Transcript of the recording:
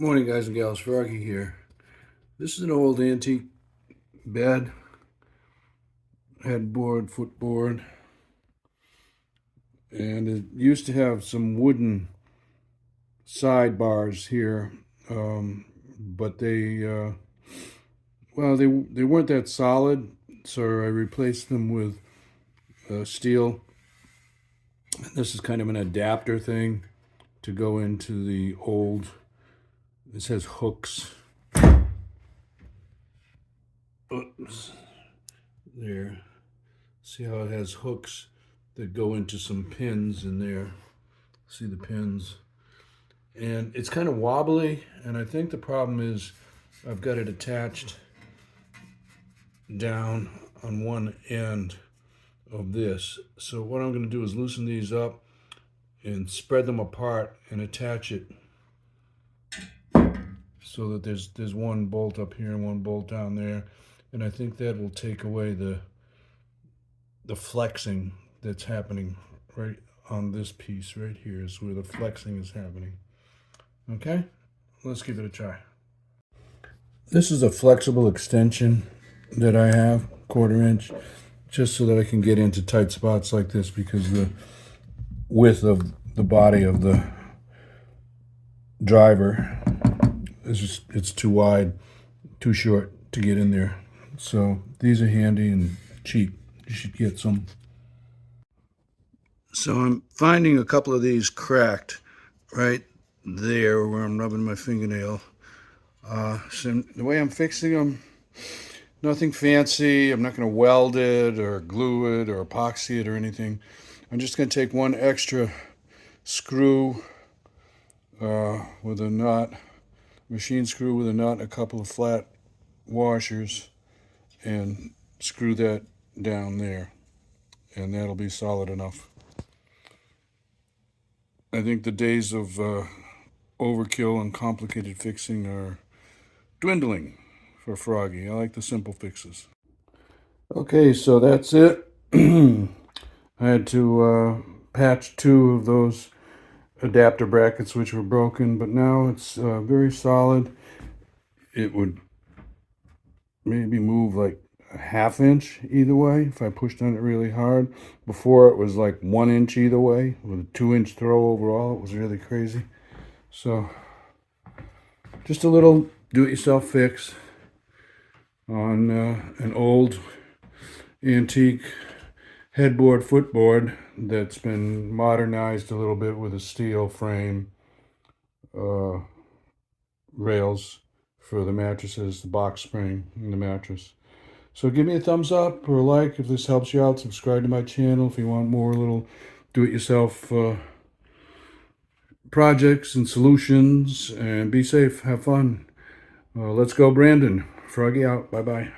Morning, guys and gals. Froggy here. This is an old antique bed, headboard, footboard, and it used to have some wooden sidebars here, but they weren't that solid, so I replaced them with steel. This is kind of an adapter thing to go into the old. This has hooks. Oops. There. See how it has hooks that go into some pins in there. See the pins? And it's kind of wobbly, and I think the problem is I've got it attached down on one end of this. So what I'm going to do is loosen these up and spread them apart and attach it so that there's one bolt up here and one bolt down there, and I think that will take away the flexing that's happening right on this piece right here is where the flexing is happening. Okay, let's give it a try. This is a flexible extension that I have, 1/4 inch, just so that I can get into tight spots like this because the width of the body of the driver it's too wide, too short to get in there. So these are handy and cheap. You should get some. So I'm finding a couple of these cracked right there where I'm rubbing my fingernail. So the way I'm fixing them, nothing fancy. I'm not going to weld it or glue it or epoxy it or anything. I'm just going to take one extra screw with a nut, machine screw with a nut, and a couple of flat washers, and screw that down there, and that'll be solid enough. I think the days of overkill and complicated fixing are dwindling for Froggy. I like the simple fixes. Okay, so that's it. I had to patch 2 of those adapter brackets which were broken, but now it's very solid. It would maybe move like a 1/2 inch either way if I pushed on it really hard. Before it was like 1 inch either way with a 2-inch throw overall. It was really crazy. So just a little do-it-yourself fix on an old antique headboard footboard that's been modernized a little bit with a steel frame, rails for the mattresses, the box spring in the mattress. So give me a thumbs up or a like if this helps you out. Subscribe to my channel if you want more little do-it-yourself projects and solutions. And be safe. Have fun. Let's go, Brandon. Froggy out. Bye-bye.